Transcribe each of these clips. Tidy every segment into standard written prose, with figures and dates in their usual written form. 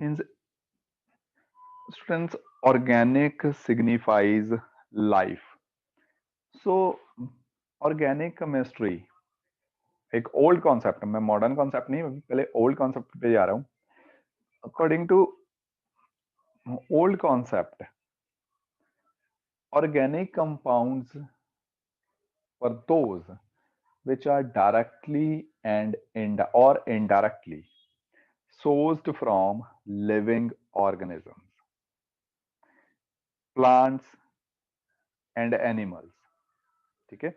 Means students, organic signifies life. So organic chemistry एक old concept है, मैं modern concept नहीं, पहले ओल्ड कॉन्सेप्ट पे जा रहा हूँ. According to old concept, organic compounds were those which are directly and or indirectly sourced from living organisms, plants and animals. Okay?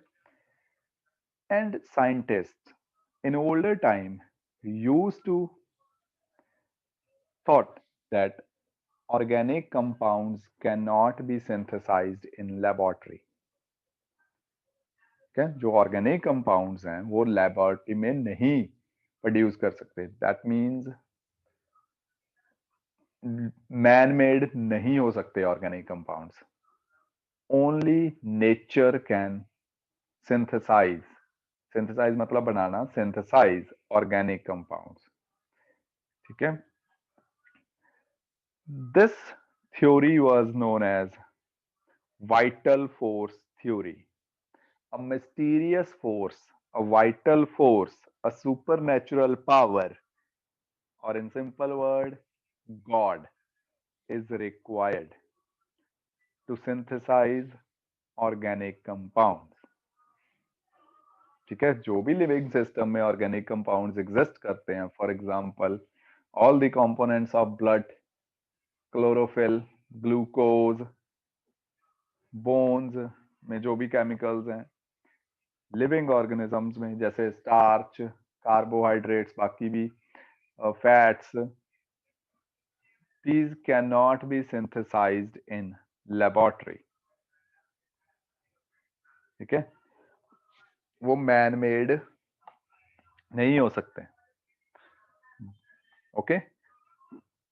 And scientists in older time used to thought that organic compounds cannot be synthesized in laboratory. Okay? जो organic compounds हैं वो laboratory में नहीं produce कर सकते. That means man made नहीं हो सकते organic compounds. Only nature can synthesize. Synthesize मतलब बनाना, सिंथेसाइज ऑर्गेनिक कंपाउंड्स. ठीक है. This theory was known as vital force theory. A mysterious force, a vital force, a supernatural power, or in simple word, God is required to synthesize organic compounds. ठीक है. जो भी living system में organic compounds exist करते हैं, for example all the components of blood, chlorophyll, glucose, bones में जो भी केमिकल्स हैं, लिविंग ऑर्गेनिजम्स में जैसे स्टार्च, कार्बोहाइड्रेट्स, बाकी भी fats, these cannot be synthesized in laboratory. ठीक है. वो मैन मेड नहीं हो सकते. ओके.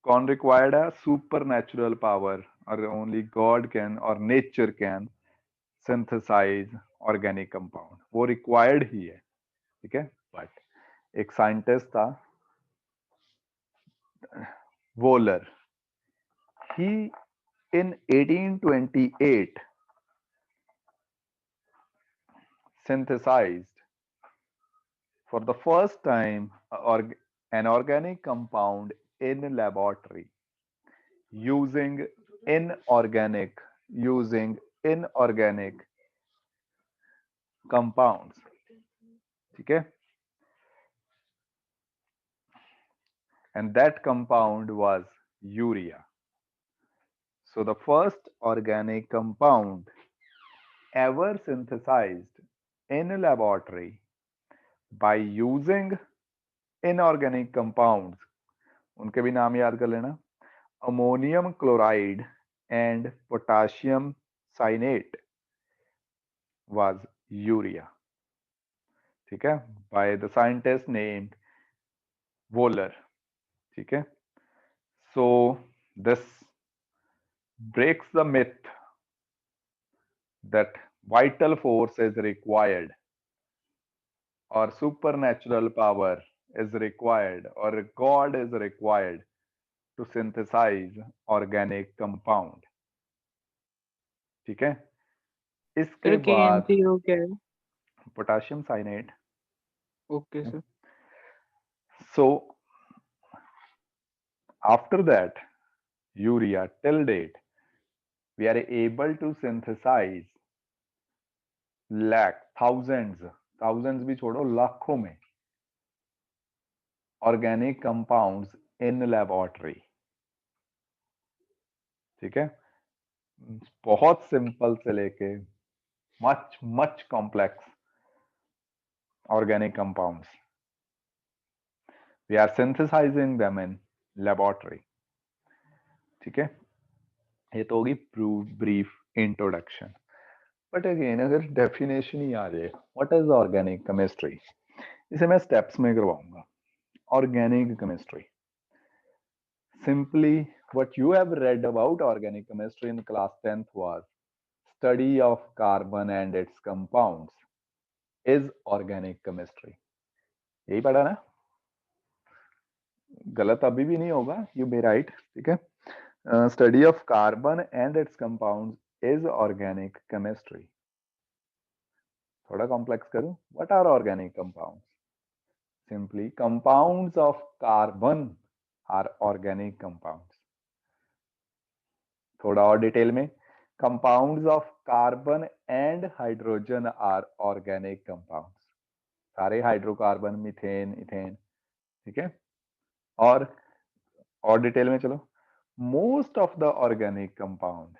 कौन रिक्वायर्ड है? सुपर नेचुरल पावर, और ओनली गॉड कैन और nature can synthesize organic compound. वो रिक्वायर्ड ही है. ठीक है. बट एक साइंटिस्ट था, Wohler. He in 1828 synthesized for the first time an organic compound in laboratory using inorganic inorganic compounds. ठीक है. And that compound was urea. So the first organic compound ever synthesized in a laboratory by using inorganic compounds, उनके भी नाम याद कर लेना, ammonium chloride and potassium cyanate, was urea. ठीक है. By the scientist named Wohler. ठीक है. So this breaks the myth that vital force is required or supernatural power is required or God is required to synthesize organic compound. ठीक है. इसके sir बाद KNCO क्या है? Potassium cyanate. Okay sir. So after that urea, till date we are able to synthesize lakh, thousands भी छोड़ो, लाखों में ऑर्गेनिक कंपाउंड्स इन लेबोरेटरी. ठीक है. बहुत सिंपल से लेके much much complex organic compounds, we are synthesising them in laboratory. ठीक है. ये तो होगी ब्रीफ इंट्रोडक्शन. बट अगेन अगर डेफिनेशन ही आ जाए, व्हाट इज ऑर्गेनिक केमिस्ट्री, इसे मैं स्टेप्स में करवाऊंगा. Organic chemistry, simply what you have read about organic chemistry in class 10th was study of carbon and its compounds is organic chemistry. यही पढ़ा ना. गलत अभी भी नहीं होगा, यू मे राइट, ठीक है। Study of carbon and its compound is organic chemistry. थोड़ा कॉम्प्लेक्स करूं, what are organic compounds? Simply compounds of carbon are organic compounds. थोड़ा और डिटेल में, compounds of carbon and hydrogen are organic compounds. सारे hydrocarbon, methane, ethane, ठीक है। और detail में चलो, most of the organic compound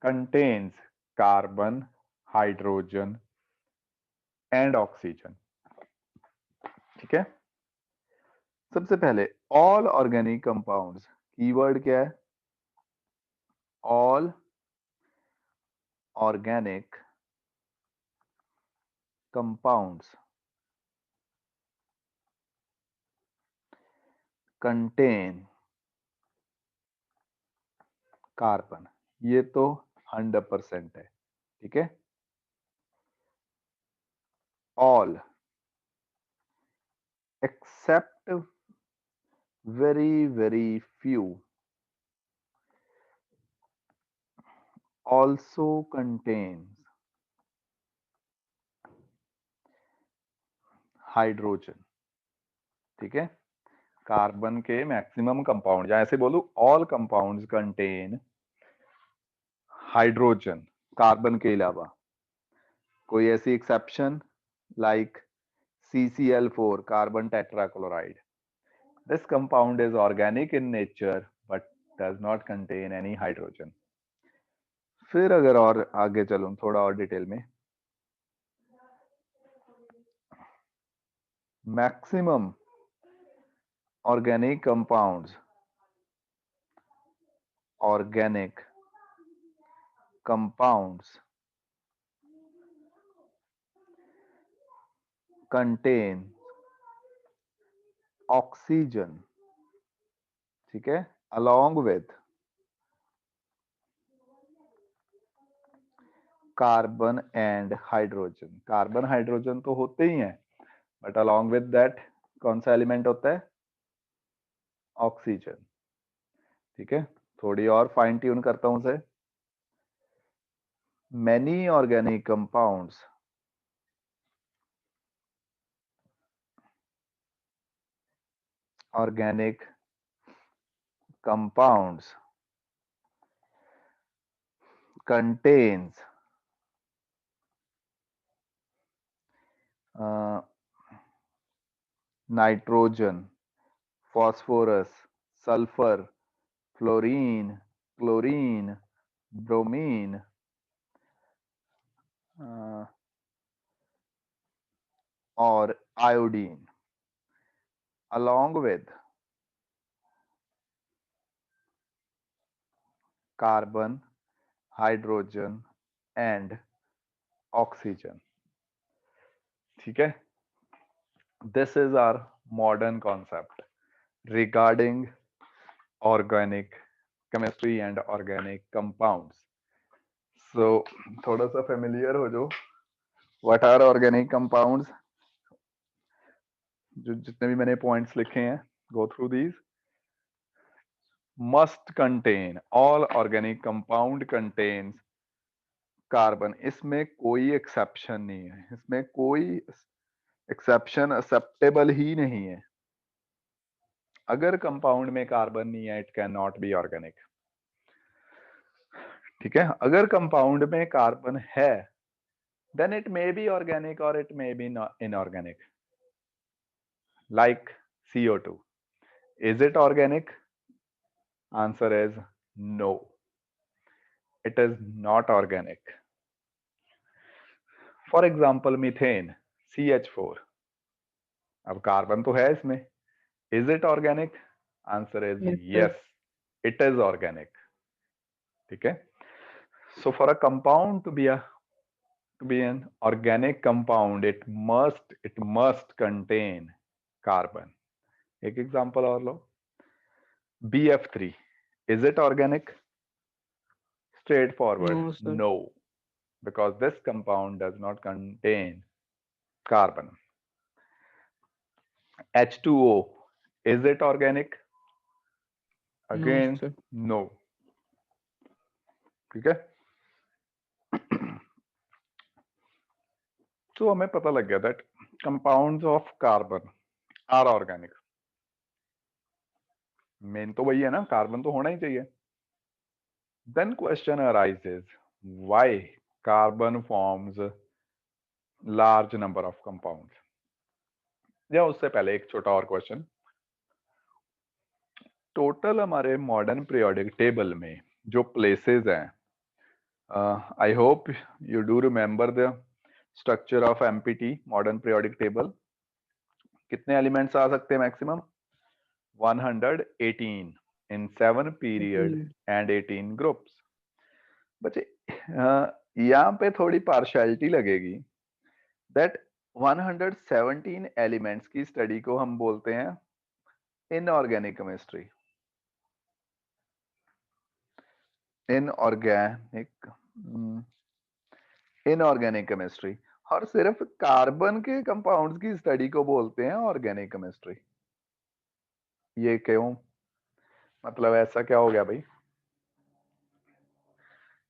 contains carbon, hydrogen and oxygen, ठीक है। सबसे पहले ऑल ऑर्गेनिक कंपाउंड्स, कीवर्ड क्या है? All organic compounds contain carbon. ये तो 100% है, ठीक है। All except very few also contains hydrogen, ठीक है। कार्बन के मैक्सिमम कंपाउंड, या ऐसे बोलूं all compounds contain hydrogen carbon के अलावा। कोई ऐसी exception like CCl4 carbon tetrachloride, this compound is organic in nature but does not contain any hydrogen. फिर अगर और आगे चलूं थोड़ा और डिटेल में, maximum organic compounds contain oxygen, ठीक है, along with carbon and hydrogen. Carbon hydrogen तो होते ही हैं, बट along with that कौन सा एलिमेंट होता है? ऑक्सीजन, ठीक है। थोड़ी और फाइन ट्यून करता हूं उसे, many organic compounds contains nitrogen, phosphorus, sulfur, fluorine, chlorine, bromine, और iodine, along with carbon, hydrogen and oxygen, ठीक है। This is our modern concept regarding organic chemistry and organic compounds. So थोड़ा सा familiar हो जो, what are organic compounds? जो जितने भी मैंने पॉइंट्स लिखे हैं, go through these. Must contain, all organic compound contains carbon. इसमें कोई एक्सेप्शन नहीं है, इसमें कोई एक्सेप्शन एक्सेप्टेबल ही नहीं है। अगर कंपाउंड में कार्बन नहीं है, it can not be organic, ठीक है। अगर कंपाउंड में कार्बन है, then it may be organic और it may be inorganic. Like CO2, is it organic? Answer is no, it is not organic. For example methane, CH4, अब carbon तो है इसमें, is it organic? Answer is Yes, sir. Yes, it is organic, ठीक है। So for a compound to be an organic compound, it must contain carbon. एक example और लो, BF3, is it organic? Straightforward, No, sir. no, because this compound does not contain carbon. H2O, Is it organic? No, Again, sir. no. ठीक है. तो हमें पता लग गया that compounds of carbon are organic. Main तो वही है ना, कार्बन तो होना ही चाहिए. Then question arises, why carbon forms large number of compounds? या उससे पहले एक छोटा और क्वेश्चन. टोटल हमारे मॉडर्न पीरियोडिक टेबल में जो प्लेसेस हैं, I hope you do remember the structure of empty modern periodic table. कितने एलिमेंट्स आ सकते हैं maximum? 118 in 7 period and 18 groups. बच्चे यहाँ पे थोड़ी पार्शियलिटी लगेगी. दैट 117 एलिमेंट्स की स्टडी को हम बोलते हैं इनऑर्गेनिक केमिस्ट्री. Inorganic chemistry. और सिर्फ कार्बन के कंपाउंड्स की स्टडी को बोलते हैं ऑर्गेनिक केमिस्ट्री. ये क्यों? मतलब ऐसा क्या हो गया भाई?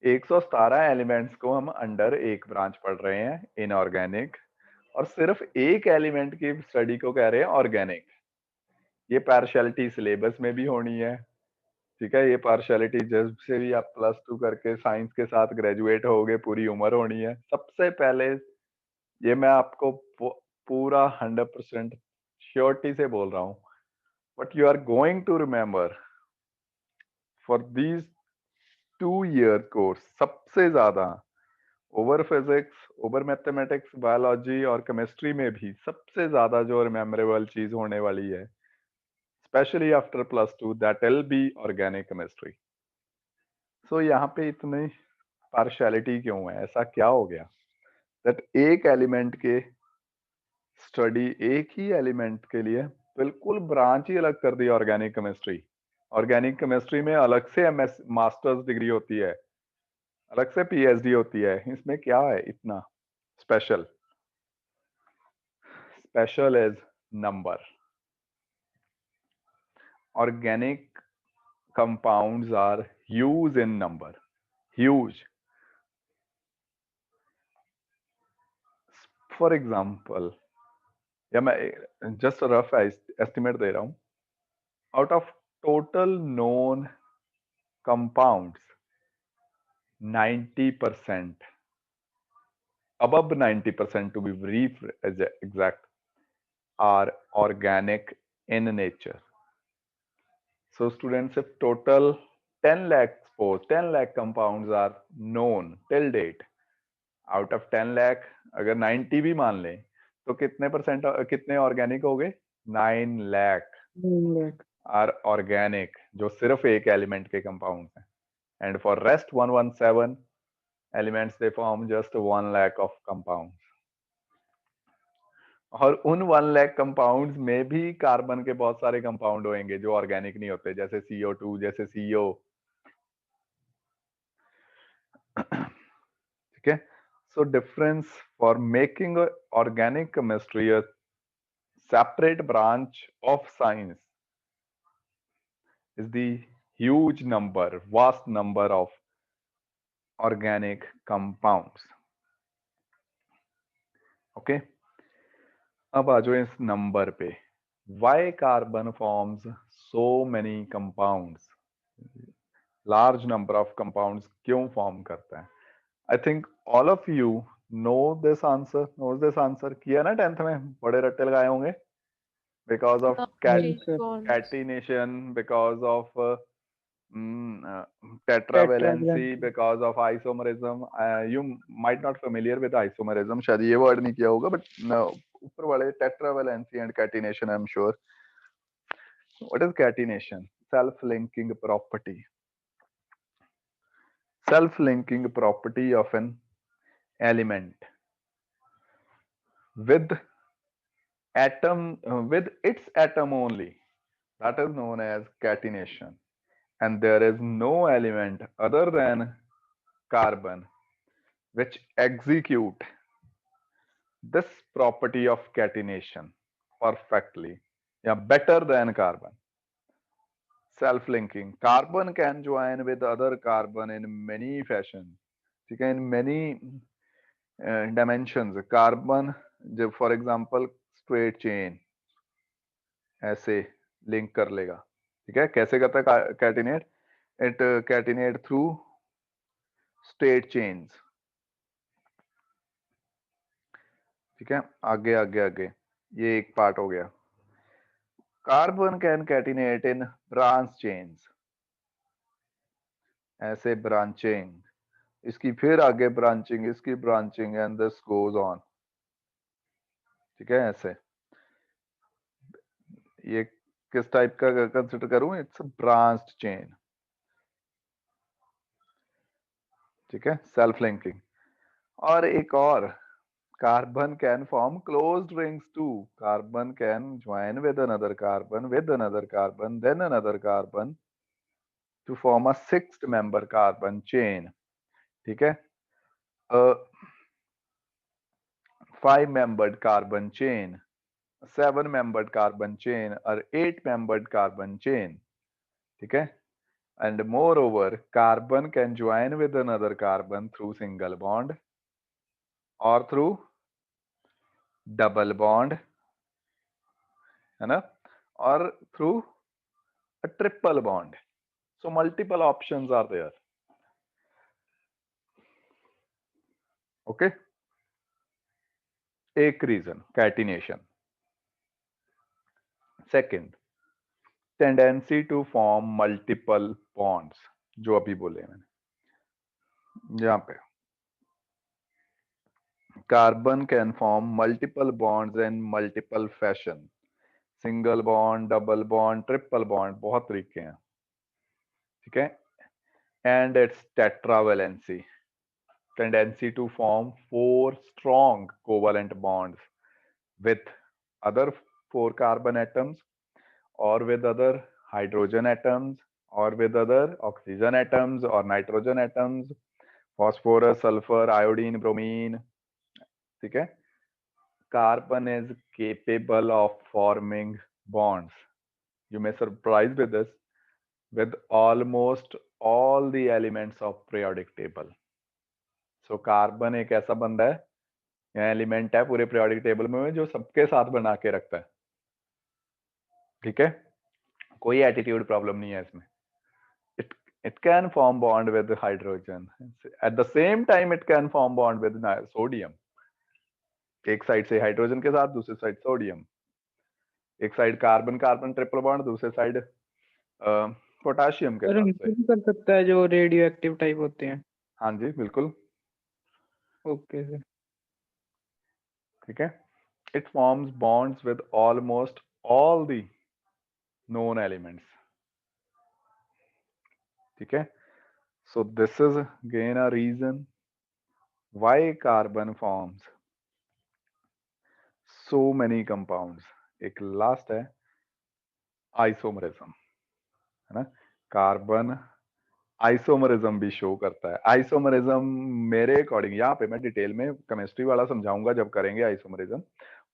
117 एलिमेंट्स को हम अंडर एक ब्रांच पढ़ रहे हैं इनऑर्गेनिक, और सिर्फ एक एलिमेंट की स्टडी को कह रहे हैं ऑर्गेनिक. ये पार्शियलिटी सिलेबस में भी होनी है. ठीक है, ये पार्शियलिटी जब से भी आप +2 करके साइंस के साथ ग्रेजुएट होगे पूरी उम्र होनी है. सबसे पहले ये मैं आपको पूरा 100% श्योरिटी से बोल रहा हूं, but you are going to remember for these 2 year course सबसे ज्यादा over physics, over mathematics, biology और केमिस्ट्री में भी सबसे ज्यादा जो रिमेम्बरेबल चीज होने वाली है, specially after +2, that will be organic chemistry. So यहाँ पे इतनी पार्शियलिटी क्यों है? ऐसा क्या हो गया दैट एक एलिमेंट के स्टडी, एक ही एलिमेंट के लिए बिल्कुल ब्रांच ही अलग कर दी ऑर्गेनिक केमिस्ट्री. ऑर्गेनिक केमिस्ट्री में अलग से एमएस मास्टर्स डिग्री होती है, अलग से पीएचडी होती है. इसमें क्या है इतना special? Special is number. Organic compounds are huge in number, huge. For example, या मैं जस्ट रफ एस्टिमेट दे रहा हूं. Out of total known compounds 90%, above 90% to be brief exact, are organic in nature. So students, if total 10 lakh compounds are known till date, out of 10 lakh अगर 90 भी मान लें तो कितने परसेंट, कितने ऑर्गेनिक हो गए? 9 lakh आर ऑर्गेनिक, जो सिर्फ एक एलिमेंट के कंपाउंड हैं. And for rest 117 elements they form just 1 lakh of compounds. और उन 1 लाख कंपाउंड्स में भी कार्बन के बहुत सारे कंपाउंड होंगे जो ऑर्गेनिक नहीं होते, जैसे CO2, जैसे CO. ठीक है. So difference for making organic chemistry a separate branch of science is the huge number, vast number of organic compounds. Okay, अब आ जाओ इस नंबर पे. Why carbon forms so many compounds? Large number of compounds क्यों form करता है? I think all of you know this answer. Knows this answer. किया ना 10th में, बड़े रट्टे लगाए होंगे. Because of catenation, because of tetravalency, because of isomerism. You might not familiar with isomerism. शायद ये वर्ड नहीं किया होगा, but ऊपर वाले tetravalency and catenation, I'm sure. What is catenation? Self-linking property. Self-linking property of an element with with its atom only. That is known as catenation. And there is no element other than carbon which execute this property of catenation perfectly या better than carbon. Self-linking. Carbon can join with other carbon in many fashion. ठीक है, in many dimensions. Carbon, जब for example straight chain ऐसे link कर लेगा, ठीक है, कैसे करता है catenate? It catenate through straight chains, ठीक है, आगे आगे आगे, ये एक पार्ट हो गया। Carbon can catenate in branch chains, ऐसे ब्रांचिंग, इसकी फिर आगे ब्रांचिंग, इसकी branching, and this goes on, ठीक है, ऐसे। ये किस टाइप का कंसिडर करूं? इट्स ब्रांच्ड चेन, ठीक है, सेल्फ लिंकिंग। और एक और, carbon can form closed rings too. Carbon can join with another carbon, then another carbon to form a sixth member carbon chain, ठीक है, a 5-membered carbon chain, a 7-membered carbon chain, or 8-membered carbon chain, ठीक है। And moreover, carbon can join with another carbon through single bond or through double bond, है ना, or through a triple bond. So multiple options are there. Okay. एक reason, catenation. Second, tendency to form multiple bonds, जो अभी बोले मैंने यहाँ पे। Carbon can form multiple bonds in multiple fashion. Single bond, double bond, triple bond, बहुत तरीके हैं, ठीक है। And its tetravalency, tendency to form 4 strong covalent bonds with other 4 carbon atoms, or with other hydrogen atoms, or with other oxygen atoms or nitrogen atoms, phosphorus, sulfur, iodine, bromine, ठीक है। Carbon is capable of forming bonds, you may surprise with this, with almost all the elements of periodic table. So carbon एक ऐसा बंदा है या element है पूरे periodic table में जो सबके साथ बना के रखता है, ठीक है, कोई एटीट्यूड प्रॉब्लम नहीं है इसमें। It can form bond with hydrogen. At the same time, it can form bond with sodium. एक साइड से हाइड्रोजन के साथ, दूसरी साइड सोडियम, एक side carbon carbon triple bond, दूसरी साइड पोटेशियम के सर साथ इनको से। भी कर सकता है जो रेडियो एक्टिव टाइप होते हैं? हाँ जी बिल्कुल, ओके सर। ठीक है। It forms bonds with almost all the known elements, ठीक है। So this is again a reason why carbon forms so many compounds. एक लास्ट है आइसोमरिज्म, है ना, कार्बन आइसोमरिज्म भी शो करता है। आइसोमरिज्म मेरे अकॉर्डिंग, यहाँ पे मैं डिटेल में केमिस्ट्री वाला समझाऊंगा जब करेंगे आइसोमरिज्म,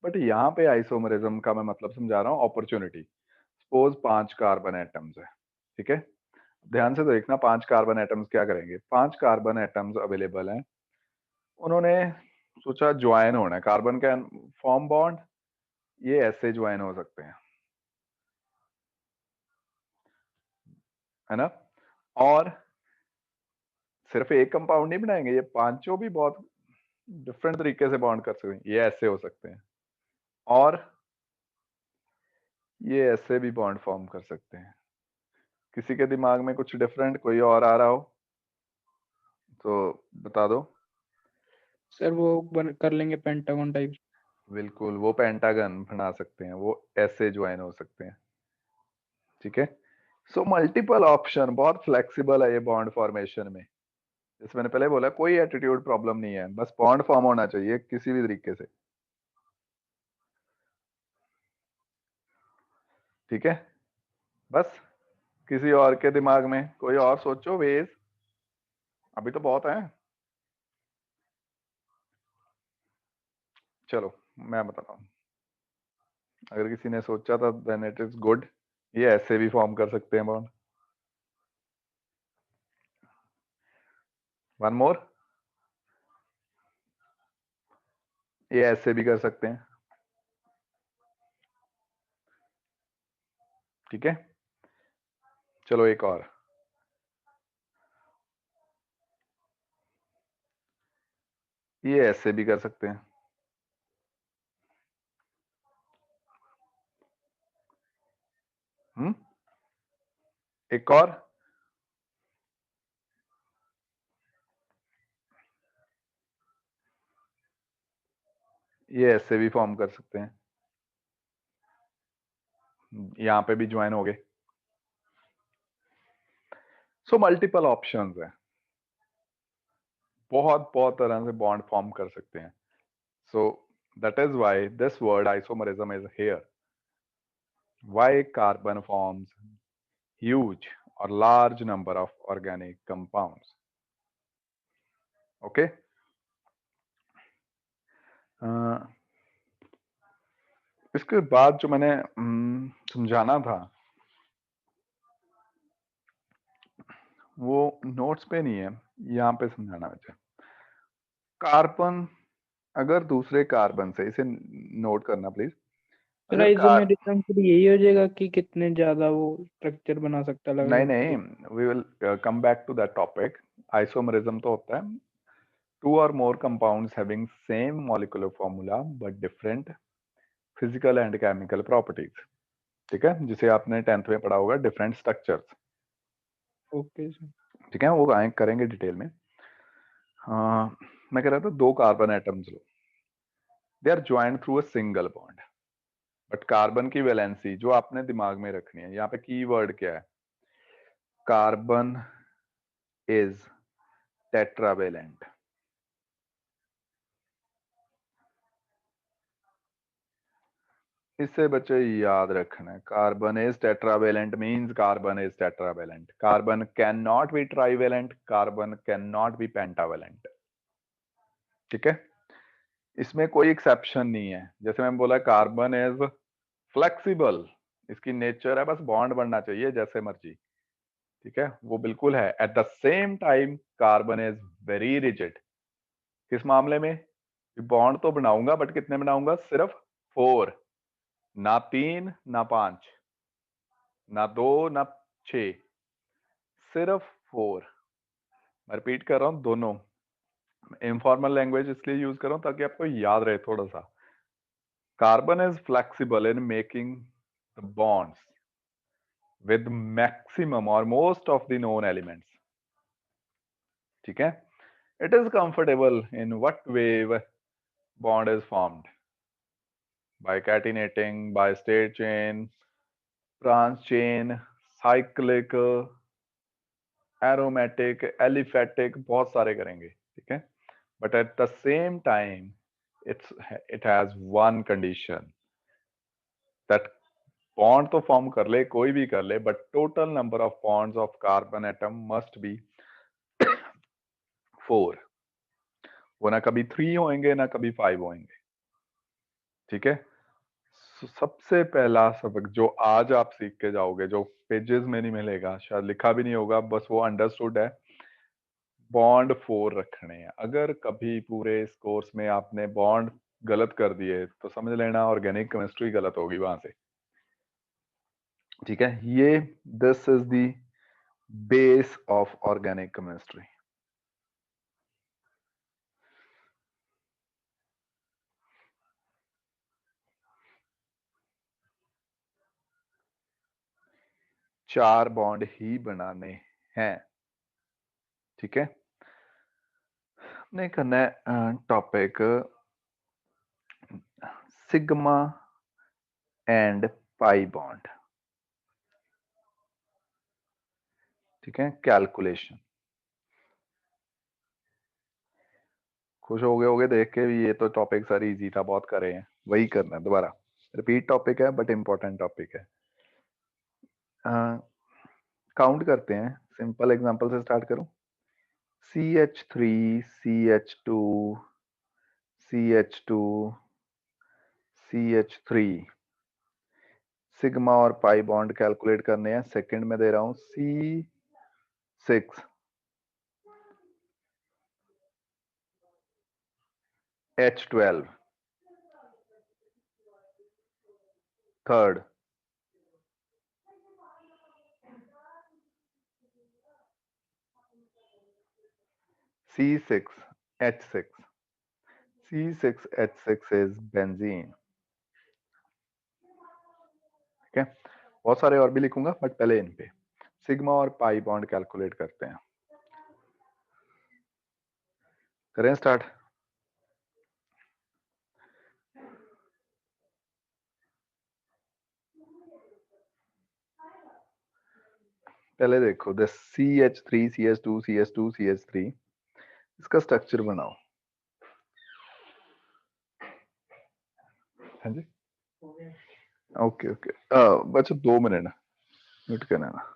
बट यहाँ पे आइसोमरिज्म का मैं मतलब समझा रहा हूँ अपॉर्चुनिटी। सपोज 5 कार्बन एटम्स है, ठीक है, ध्यान से देखना 5 कार्बन एटम्स क्या करेंगे। 5 कार्बन एटम्स अवेलेबल हैं, उन्होंने सोचा ज्वाइन होना है, कार्बन कैन फॉर्म बॉन्ड, ये ऐसे ज्वाइन हो सकते हैं, है ना, और सिर्फ एक कंपाउंड नहीं बनाएंगे, ये पांचों भी बहुत डिफरेंट तरीके से बॉन्ड कर सकते हैं। ये ऐसे हो सकते हैं और ये ऐसे भी बॉन्ड फॉर्म कर सकते हैं। किसी के दिमाग में कुछ डिफरेंट कोई और आ रहा हो तो बता दो। सर वो कर लेंगे पेंटागन टाइप। बिल्कुल, वो पेंटागन बना सकते हैं, वो ऐसे ज्वाइन हो सकते हैं, ठीक है। सो मल्टीपल ऑप्शन, बहुत फ्लेक्सिबल है ये बॉन्ड फॉर्मेशन में। जैसे मैंने पहले बोला कोई एटीट्यूड प्रॉब्लम नहीं है, बस बॉन्ड फॉर्म होना चाहिए किसी भी तरीके से, ठीक है। बस किसी और के दिमाग में कोई और सोचो वेज, अभी तो बहुत है। चलो मैं बताता हूँ, अगर किसी ने सोचा था देन इट इज गुड। ये ऐसे भी फॉर्म कर सकते हैं बॉन्ड। वन मोर, ये ऐसे भी कर सकते हैं। ठीक है, चलो एक और। ये ऐसे भी कर सकते हैं। एक और, ये ऐसे भी फॉर्म कर सकते हैं। यहां पे भी ज्वाइन हो गए। सो मल्टीपल ऑप्शंस है, बहुत बहुत तरह से बॉन्ड फॉर्म कर सकते हैं। So that is why this word isomerism is here. Why carbon forms huge or large number of organic compounds. Okay. इसके बाद जो मैंने समझाना था वो नोट्स पे नहीं है, यहाँ पे समझाना है। कार्बन, अगर दूसरे कार्बन से, इसे नोट करना प्लीज। सर अगर आइसोमेरिज्म फिर यही हो जाएगा कि कितने ज्यादा वो स्ट्रक्चर बना सकता है अलग नहीं अलग नहीं, तरीके। We will come back to that topic. Isomerism तो होता है टू और more compounds having same molecular formula but different physical and chemical properties. ठीक है, जिसे आपने 10th में पढ़ा होगा, डिफरेंट स्ट्रक्चर्स। Okay sir. ठीक है, वो आए करेंगे डिटेल में। मैं कह रहा था दो कार्बन एटम्स लो, they are joint through a single bond, but carbon की वैलेंसी जो आपने दिमाग में रखनी है, यहाँ पे की वर्ड क्या है, कार्बन इज टेट्रावेलेंट। इससे बच्चे याद रखना है, carbon is tetravalent means carbon is tetravalent. Carbon can not B trivalent, carbon can not B pentavalent. ठीक है, इसमें कोई एक्सेप्शन नहीं है। जैसे मैंने बोला कार्बन इज फ्लेक्सिबल, इसकी नेचर है बस बॉन्ड बनना चाहिए जैसे मर्जी। ठीक है, वो बिल्कुल है। At the same time carbon is very rigid. किस मामले में, बॉन्ड तो बनाऊंगा बट कितने बनाऊंगा, सिर्फ 4, ना 3 ना 5 ना 2 ना 6, सिर्फ 4। मैं रिपीट कर रहा हूं, दोनों इनफॉर्मल लैंग्वेज इसलिए यूज कर रहा हूं ताकि आपको याद रहे थोड़ा सा। Carbon is flexible in making the bonds with maximum or most of the known elements. ठीक है, it is comfortable in what way bond is formed, by catenating, by state chain, branch chain, cyclic, aromatic, aliphatic, बहुत सारे करेंगे। ठीक है, but at the same time it has one condition that bond तो form कर ले, कोई भी कर ले, but total number of bonds of carbon atom must be 4। वो ना कभी 3 होंगे ना कभी 5 होंगे। ठीक है, सबसे पहला सबक जो आज आप सीख के जाओगे, जो पेजेस में नहीं मिलेगा, शायद लिखा भी नहीं होगा, बस वो अंडरस्टूड है, बॉन्ड 4 रखने हैं। अगर कभी पूरे इस कोर्स में आपने बॉन्ड गलत कर दिए तो समझ लेना ऑर्गेनिक केमिस्ट्री गलत होगी वहां से। ठीक है, ये this is the base of organic chemistry. चार बॉन्ड ही बनाने हैं। ठीक है, हमने करना है topic sigma and pi bond. ठीक है, कैलकुलेशन। खुश हो गए होगे देख के भी, ये तो टॉपिक सारी इजी था, बहुत करे हैं, वही करना है दोबारा। रिपीट टॉपिक है बट इंपॉर्टेंट टॉपिक है। काउंट करते हैं, सिंपल एग्जांपल से स्टार्ट करूं। CH3 CH2 CH2 CH3 sigma और पाई बॉन्ड कैलकुलेट करने हैं। सेकंड में दे रहा हूं C6 H12, third C6H6, C6H6 is benzene। ठीक है, बहुत सारे और भी लिखूंगा बट पहले इन पे सिग्मा और पाई बॉन्ड कैलकुलेट करते हैं। करें स्टार्ट। पहले देखो this CH3 CH2 CH2 CH3, इसका स्ट्रक्चर बनाओ। हाँ जी, ओके ओके, बच्चों 2 मिनट म्यूट करना ना।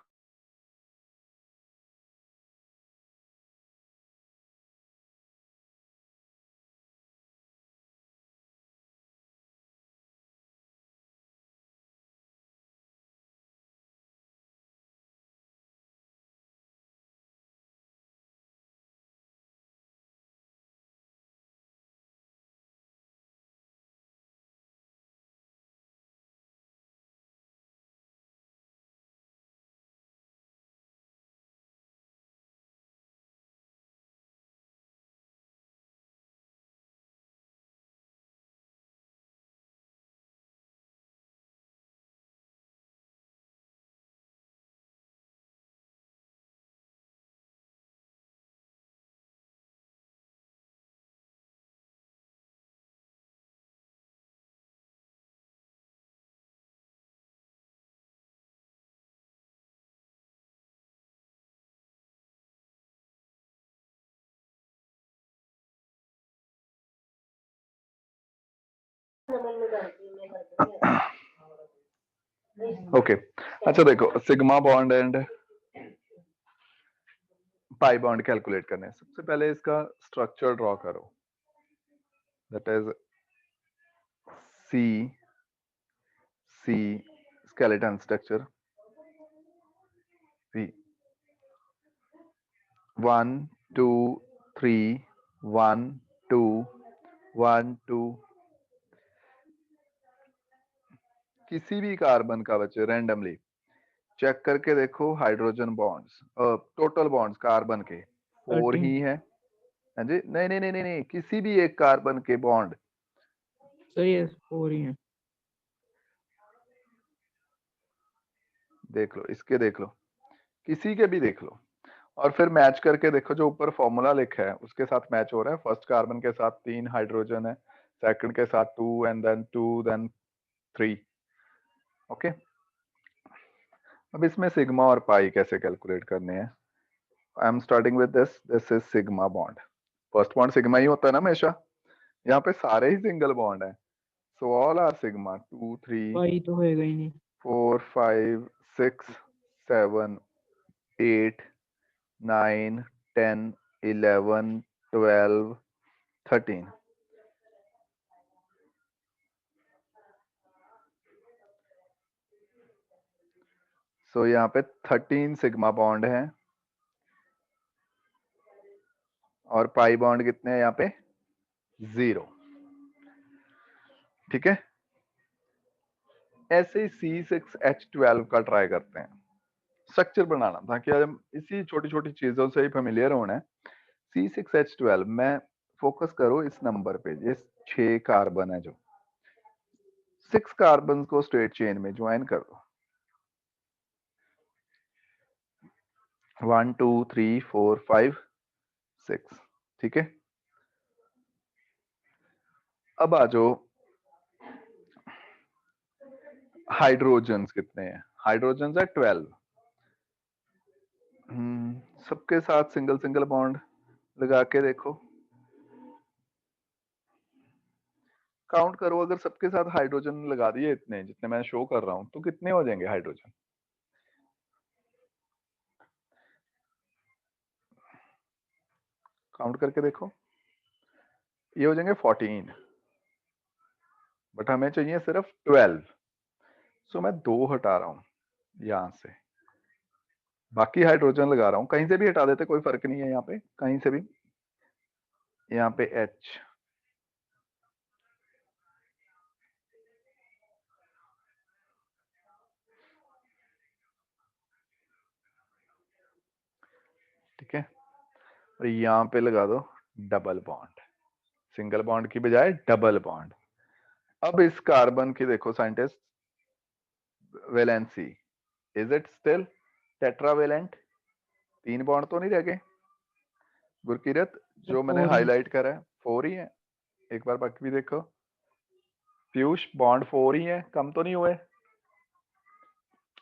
ओके अच्छा देखो, sigma bond and pi bond calculate करने हैं। सबसे पहले इसका स्ट्रक्चर ड्रॉ करो, that is C skeleton structure C 1 2 3 1 2 1 2। किसी भी कार्बन का बच्चे रैंडमली चेक करके देखो, hydrogen bonds total bonds carbon के 4 13 ही है। हाँ जी, नहीं नहीं नहीं नहीं नहीं, किसी भी एक कार्बन के बॉन्ड सही है, 4 ही है। देख लो, इसके देख लो, किसी के भी देख लो, और फिर मैच करके देखो। जो ऊपर फॉर्मूला लिखा है उसके साथ मैच हो रहा है। फर्स्ट कार्बन के साथ 3 हाइड्रोजन है, सेकंड के साथ 2 एंड देन 2 देन 3। ओके, अब इसमें सिग्मा और पाई कैसे कैलकुलेट करने हैं। I am starting with this is sigma bond. First bond sigma ही होता है ना हमेशा, यहाँ पे सारे ही सिंगल बॉन्ड है। सो ऑल आर सिग्मा 2 3 पाई तो होएगा ही नहीं। 4 5 6 7 8 9 10 11 12 13। सो यहाँ पे 13 सिग्मा बॉन्ड है, और पाई बॉन्ड कितने हैं यहाँ पे 0। ठीक है, ऐसे ही C6H12 का ट्राई करते हैं। स्ट्रक्चर बनाना था कि आज हम इसी छोटी छोटी चीजों से ही फेमिलियर होना है। C6H12 में फोकस करो इस नंबर पे, ये 6 कार्बन है, जो 6 कार्बन को स्ट्रेट चेन में ज्वाइन कर दो। 1 2 3 4 5 6। ठीक है, अब आ जाओ, हाइड्रोजन कितने हैं। हाइड्रोजन है 12। सबके साथ सिंगल सिंगल बॉन्ड लगा के देखो, काउंट करो। अगर सबके साथ हाइड्रोजन लगा दिए इतने जितने मैं शो कर रहा हूं, तो कितने हो जाएंगे हाइड्रोजन। काउंट करके देखो, ये हो जाएंगे 14, बट हमें चाहिए सिर्फ 12। सो मैं 2 हटा रहा हूं यहां से, बाकी हाइड्रोजन लगा रहा हूं, कहीं से भी हटा देते कोई फर्क नहीं है, यहाँ पे कहीं से भी, यहाँ पे H, ठीक है, और यहाँ पे लगा दो डबल बॉन्ड, सिंगल बॉन्ड की बजाय डबल बॉन्ड। अब इस कार्बन की देखो scientist, valency, is it still tetravalent? 3 bond तो नहीं रह गए गुरकीरत? जो मैंने 4 है। हाईलाइट करा है 4 ही है, एक बार बाकी भी देखो। पीयूष, बॉन्ड 4 ही है, कम तो नहीं हुए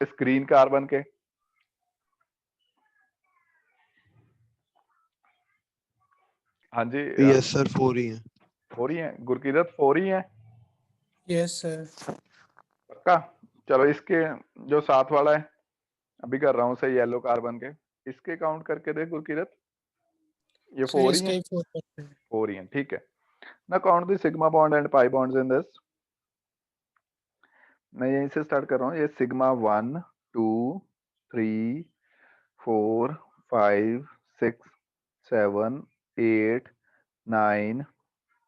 इस ग्रीन कार्बन के? हाँ जी, यस सर 4 ही है। 4 ही है गुरकीरत, 4 ही है यस सर। पक्का? चलो इसके जो साथ वाला है, अभी कर रहा हूँ सही, येलो कार्बन के, इसके काउंट करके देख गुरकीरत, ये सर 4 ही इसका है, ही 4 करते हैं। 4 ही है, ठीक है ना। Count the sigma bond and pi bonds in this. मैं यहीं से स्टार्ट कर रहा हूँ, ये सिग्मा 1 2 3 4 5 6 7 8 9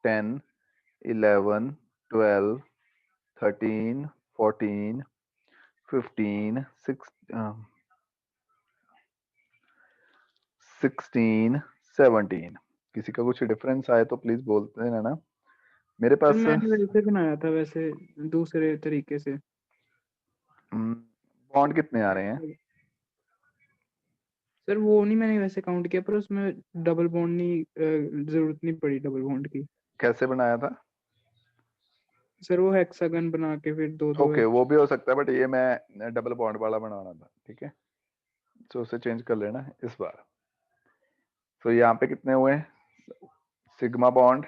10 11 12 13 14 15 16 17। किसी का कुछ डिफरेंस आए तो प्लीज बोलते हैं ना। मेरे सर पास मैंने वैसे बनाया था, वैसे दूसरे तरीके से। बॉन्ड कितने आ रहे हैं? सर वो नहीं, मैंने वैसे काउंट किया, पर उसमें डबल बॉन्ड नहीं, जरूरत नहीं पड़ी डबल बॉन्ड की। कैसे बनाया था? सर वो हेक्सागन बना के फिर 2-2 ओके, वो भी हो सकता है, बट ये मैं डबल बॉन्ड वाला बनाना था, ठीक है, तो उसे चेंज कर लेना इस बार। तो यहाँ पे कितने हुए? सिग्मा बॉन्ड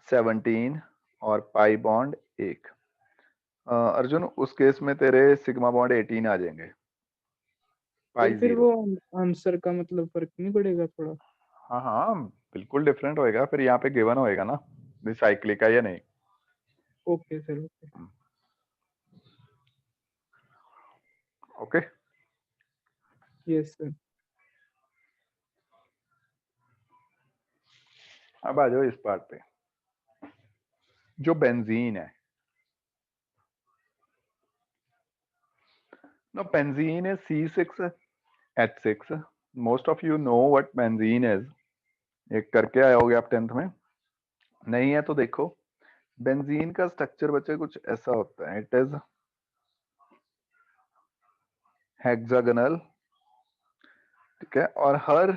17 और पाई बॉन्ड 1। अर्जुन, उस केस में तेरे सिग्मा बॉन्ड 18 आ जाएंगे, पाई सर फिर 0। वो आंसर का मतलब फर्क नहीं पड़ेगा थोड़ा? हाँ हाँ, बिल्कुल डिफरेंट होएगा, फिर यहाँ पे गिवन होएगा ना रिसाइक्लिक का या नहीं। Okay sir, okay. Okay, yes sir. अब आ जाओ इस पार्ट पे, जो बेंजीन है। No, benzene is C6H6। Most of you know what benzene is, एक करके आए होगे आप 10th में, नहीं है तो देखो। बेंजीन का स्ट्रक्चर बच्चे कुछ ऐसा होता है, इट इज हेक्सागोनल, ठीक है, और हर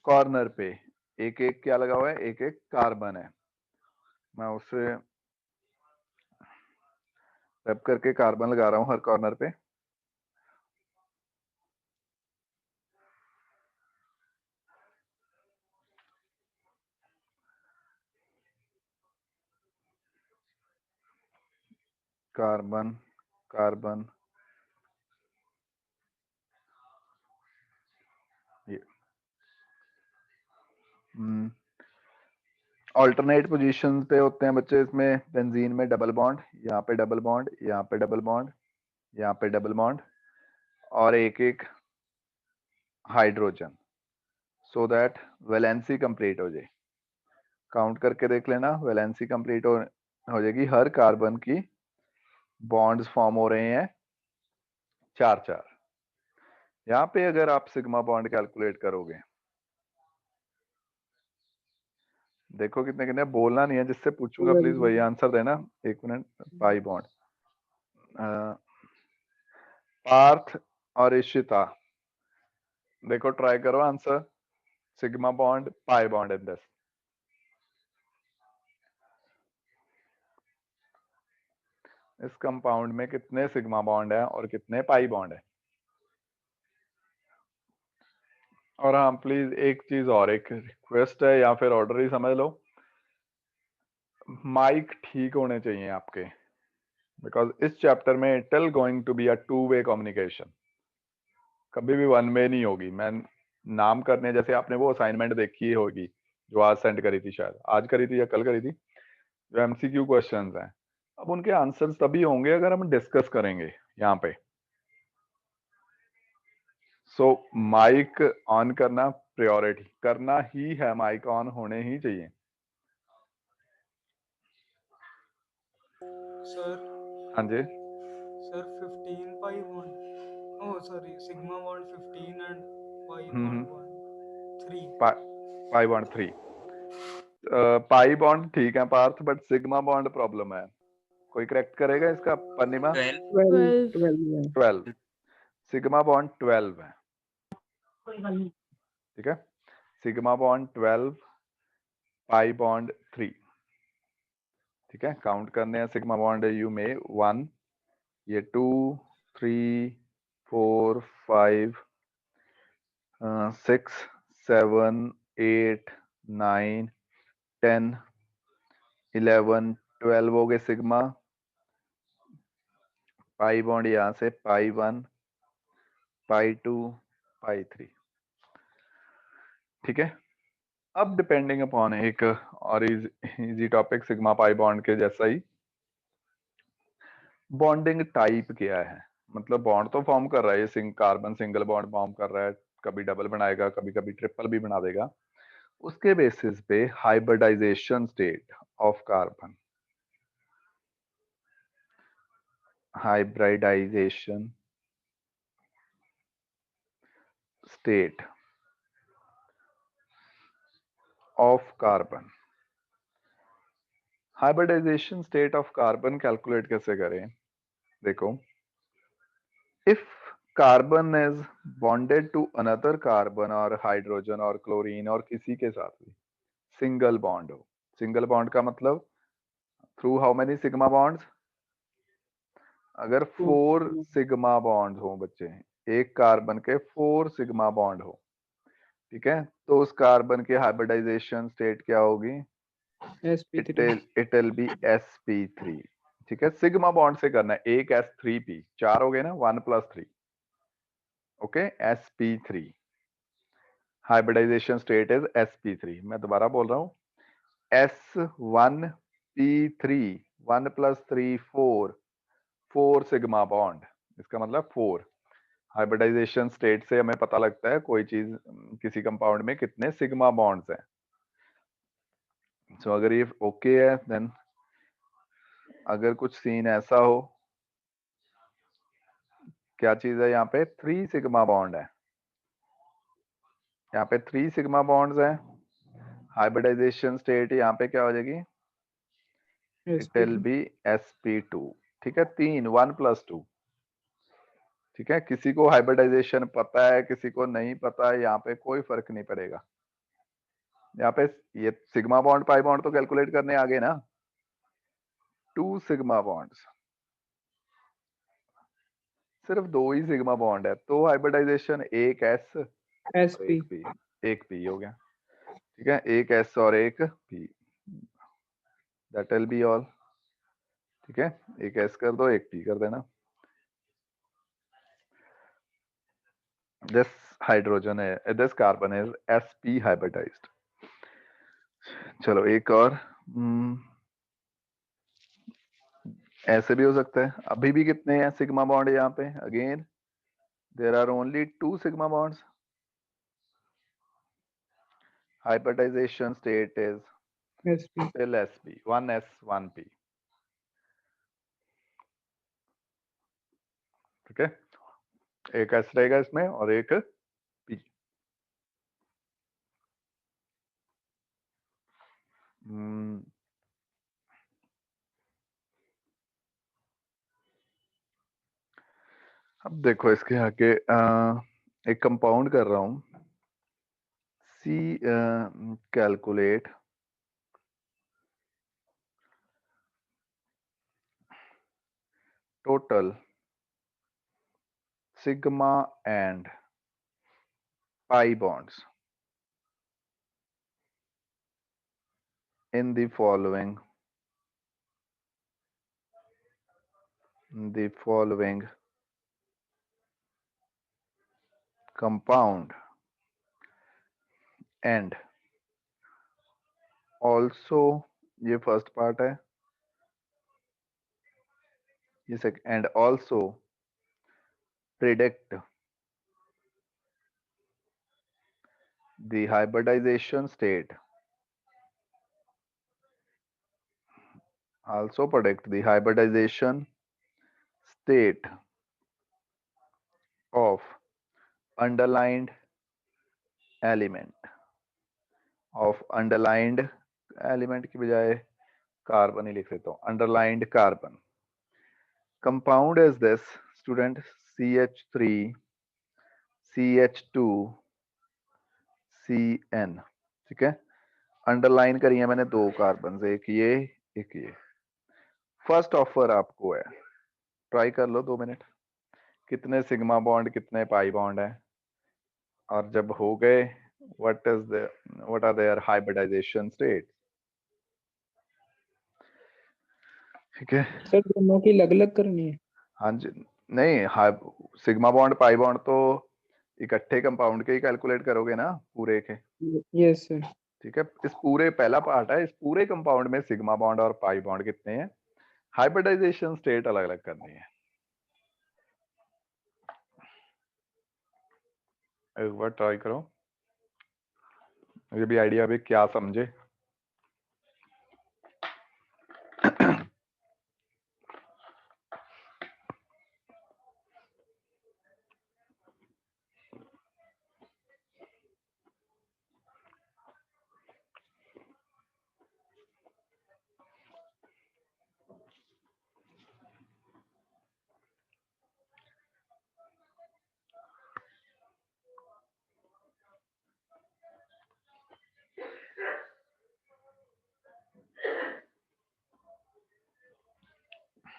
कॉर्नर पे एक एक क्या लगा हुआ है, एक एक कार्बन है। मैं उसे रब करके कार्बन लगा रहा हूं हर कॉर्नर पे। कार्बन कार्बन, ये ऑल्टरनेट पोजीशन पे होते हैं बच्चे इसमें। बेंजीन में डबल बॉन्ड, यहाँ पे डबल बॉन्ड, यहाँ पे डबल बॉन्ड, यहाँ पे डबल बॉन्ड, और एक एक hydrogen, so that valency complete हो जाए। काउंट करके देख लेना, वैलेंसी कंप्लीट हो जाएगी। हर कार्बन की बॉन्ड्स फॉर्म हो रहे हैं 4-4। यहाँ पे अगर आप सिग्मा बॉन्ड कैलकुलेट करोगे, देखो कितने कितने, बोलना नहीं है, जिससे पूछूंगा प्लीज वही आंसर देना। 1 मिनट। पाई बॉन्ड, पार्थ और इशिता, देखो ट्राई करो answer. Sigma bond, pi bond in this. इस कंपाउंड में कितने सिग्मा बॉन्ड है और कितने पाई बॉन्ड है? और हाँ प्लीज एक चीज और, एक रिक्वेस्ट है या फिर ऑर्डर ही समझ लो, माइक ठीक होने चाहिए आपके, बिकॉज इस चैप्टर में it'll going to be a two way communication, कभी भी 1 वे नहीं होगी। मैं नाम करने, जैसे आपने वो असाइनमेंट देखी होगी जो आज सेंड करी थी, शायद आज करी थी या कल करी थी, जो एमसीक्यू क्वेश्चंस हैं, अब उनके आंसर्स तभी होंगे अगर हम डिस्कस करेंगे यहाँ पे। सो माइक ऑन करना प्रायोरिटी, करना ही है, माइक ऑन होने ही चाहिए। सर हाँ जी, sir 15 pi bond. Oh, sorry, sigma bond 15 and pi हम्म, bond 3. Pi bond 3, pi bond ठीक है Parth, but sigma bond problem है। कोई करेक्ट करेगा इसका? पूर्णिमा? 12 12 12, सिग्मा बॉन्ड 12 है, ठीक है। सिग्मा बॉन्ड 12, पाई बॉन्ड 3, ठीक है। काउंट करने हैं सिग्मा बॉन्ड यू में 1, ये 2, 3, 4, 5, 6, 7, 8, 9, 10, 11, 12 हो गए सिग्मा। पाई बॉन्ड यहाँ से पाई 1, पाई 2, पाई 3, ठीक है। अब डिपेंडिंग अपॉन एक और easy topic sigma pi bond के जैसा ही, बॉन्डिंग टाइप क्या है। मतलब बॉन्ड तो फॉर्म कर रहा है ये, कार्बन सिंगल बॉन्ड फॉर्म कर रहा है, कभी डबल बनाएगा, कभी कभी ट्रिपल भी बना देगा। उसके बेसिस पे hybridisation state of carbon, hybridisation state of carbon, hybridisation state of carbon calculate कैसे करें? देखो, if carbon is bonded to another carbon और हाइड्रोजन और क्लोरीन और किसी के साथ भी सिंगल बॉन्ड हो, सिंगल बॉन्ड का मतलब through how many sigma bonds? अगर 4 सिग्मा बॉन्ड हो बच्चे, एक कार्बन के 4 सिग्मा बॉन्ड हो, ठीक है, तो उस कार्बन की हाइब्रिडाइजेशन स्टेट क्या होगी? sp3 it will be sp3, ठीक है। सिग्मा बॉन्ड से करना है, एक s3p, 4 हो गए ना, 1 + 3, okay, sp3, hybridisation state is sp3। मैं दोबारा बोल रहा हूं, s1p3, 1 + 3 4 सिग्मा बॉन्ड, इसका मतलब 4। हाइब्रिडाइजेशन स्टेट से हमें पता लगता है कोई चीज, किसी कंपाउंड में कितने सिग्मा बॉन्ड्स हैं। सो अगर ये ओके है, देन अगर कुछ सीन ऐसा हो, क्या चीज है यहाँ पे, 3 सिग्मा बॉन्ड है, यहाँ पे 3 सिग्मा बॉन्ड्स हैं, हाइब्रिडाइजेशन स्टेट यहाँ पे क्या हो जाएगी? It will sp2 B sp2, ठीक है। 3, 1 + 2, ठीक है। किसी को हाइब्रिडाइजेशन पता है, किसी को नहीं पता है, यहाँ पे कोई फर्क नहीं पड़ेगा। यहाँ पे ये सिग्मा बॉन्ड पाई बॉन्ड तो कैलकुलेट करने आ गए ना, 2 सिग्मा बॉन्ड्स, सिर्फ 2 ही सिग्मा बॉन्ड है, तो हाइब्रिडाइजेशन एक s और sp एक p हो गया, ठीक है। एक s और एक p, that will be all, ठीक है। एक s कर दो, एक p कर देना। दिस हाइड्रोजन है, this carbon is sp hybridised. चलो एक और, ऐसे भी हो सकता है। अभी भी कितने हैं सिग्मा बॉन्ड यहाँ पे? Again there are only 2 sigma bonds, hybridization state is sp still sp, 1s 1p, ठीक है। एक s रहेगा इसमें और एक p। अब देखो इसके आगे एक कंपाउंड कर रहा हूं, see calculate total sigma and pi bonds in the following compound and also ये फर्स्ट पार्ट है, ये second, and also predict the hybridization state, also predict the hybridization state of underlined element, of underlined element की बजाय carbon ही लिख लेता हूँ, underlined carbon. Compound is this, student, CH3 CH2 CN, ठीक है। अंडरलाइन करी है मैंने 2 कार्बन, एक ये। फर्स्ट ऑफर आपको है, ट्राई कर लो 2 मिनट, कितने सिग्मा बॉन्ड कितने पाई बॉन्ड है, और जब हो गए what are their hybridisation state, ठीक है। सर दोनों की अलग अलग करनी है। हाँ जी, नहीं, सिग्मा बॉन्ड पाई बॉन्ड तो इकट्ठे कंपाउंड के ही कैलकुलेट करोगे ना, पूरे के, यस सर। ठीक है। इस पूरे पहला पार्ट है, इस पूरे कंपाउंड में सिग्मा बॉन्ड और पाई बॉन्ड कितने हैं, हाइब्रिडाइजेशन स्टेट अलग अलग करनी है। एक बार ट्राई करो, मुझे भी आइडिया अभी क्या समझे।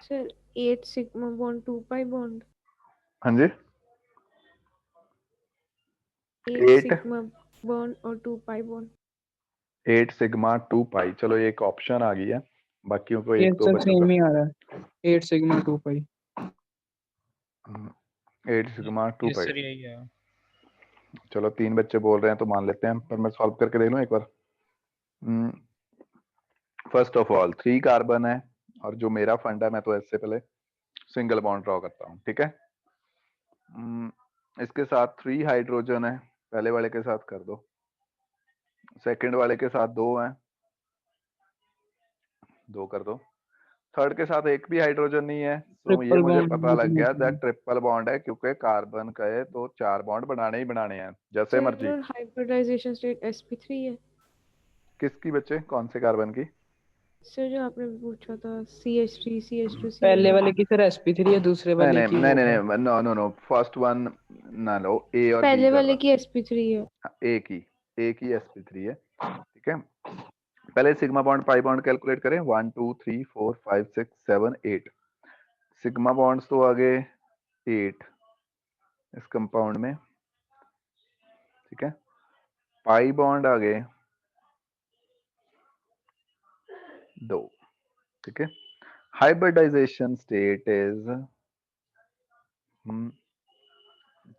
Sir, 8 sigma bond 2 pi bond. हाँ जी, 8 8 sigma bond और 2 pi bond. 8 सिग्मा 2 पाई, चलो एक ऑप्शन आ गई है, बाकियों को यस एक दो सर बच्चों सेम का ही आ रहा है 8 सिग्मा 2 पाई। 8 सिग्मा 2 यस पाई, सर यही है। चलो 3 बच्चे बोल रहे हैं तो मान लेते हैं, पर मैं सॉल्व करके देख लूं एक बार। फर्स्ट ऑफ ऑल 3 कार्बन है, और जो मेरा फंड है मैं तो इससे पहले सिंगल बॉन्ड ड्रॉ करता हूँ, ठीक है। इसके साथ 3 हाइड्रोजन है, पहले वाले के साथ कर दो, सेकंड वाले के साथ 2 हैं, 2 कर दो, थर्ड के साथ एक भी हाइड्रोजन नहीं है, तो ये ट्रिपल मुझे बॉन्ड पता लग गया दैट ट्रिपल बॉन्ड है, क्योंकि कार्बन का तो 4 बॉन्ड बनाने ही बनाने हैं, जैसे मर्जी। Sir, hybridization state sp3 है। किसकी बच्चे, कौन से कार्बन की? सर जो आपने पूछा था CH3 CH2 पहले CN1। वाले की सर sp3 है, दूसरे नहीं वाले नहीं की नहीं वो है। नहीं, no no no, first one ना लो, ए और बी पहले कर वाले लो। की sp3 है। ए की sp3 है, ठीक है। पहले sigma bond pi bond calculate करें, 1 2 3 4 5 6 7 8 सिग्मा बॉन्ड्स तो आगे 8 इस कंपाउंड में, ठीक है। पाई बॉन्ड आ गए 2, ठीक है। हाइब्रिडाइजेशन स्टेट इज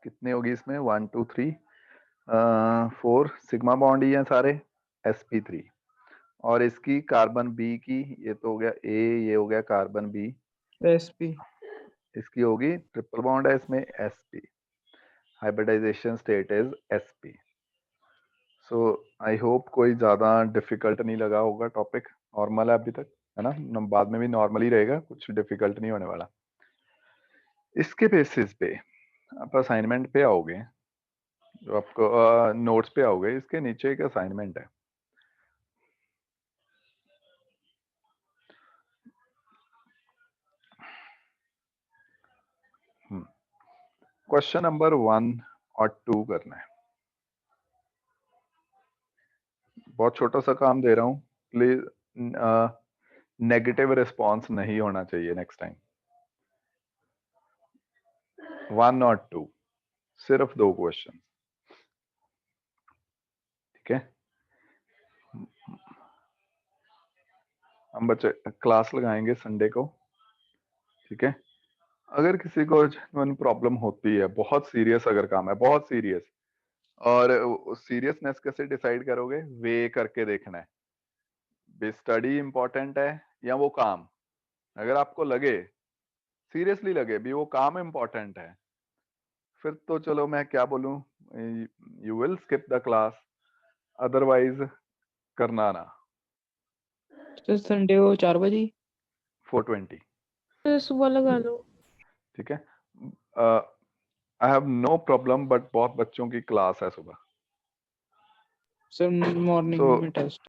कितने होगी इसमें, 1 2 3 4 सिग्मा बॉन्ड ही है सारे, sp3, और इसकी कार्बन बी की, ये तो हो गया ए, ये हो गया कार्बन बी, sp। इसकी होगी ट्रिपल बॉन्ड है इसमें sp, hybridisation state is sp। So I hope कोई ज्यादा डिफिकल्ट नहीं लगा होगा, टॉपिक नॉर्मल है अभी तक, है ना, बाद में भी नॉर्मल ही रहेगा, कुछ डिफिकल्ट नहीं होने वाला। इसके बेसिस पे आप असाइनमेंट पे आओगे, जो आपको नोट्स पे आओगे, इसके नीचे एक असाइनमेंट है, क्वेश्चन नंबर 1 और 2 करना है, बहुत छोटा सा काम दे रहा हूँ, प्लीज नेगेटिव रिस्पॉन्स नहीं होना चाहिए नेक्स्ट टाइम। 1 और 2 सिर्फ 2 क्वेश्चन, ठीक है। हम बच्चे क्लास लगाएंगे संडे को, ठीक है। अगर किसी को प्रॉब्लम होती है, बहुत सीरियस अगर काम है, बहुत सीरियस, और सीरियसनेस कैसे डिसाइड करोगे, वे करके देखना है, भी स्टडी इंपॉर्टेंट है या वो काम। अगर आपको लगे, सीरियसली लगे भी वो काम इंपॉर्टेंट है, फिर तो चलो मैं क्या बोलूं, you will skip the class, otherwise करना ना। सर संडे को 4 बजे ही? 4:20, तो सुबह लगा लो। ठीक है। I have no problem, but बहुत बच्चों की क्लास है सुबह। सर मॉर्निंग So- में टेस्ट।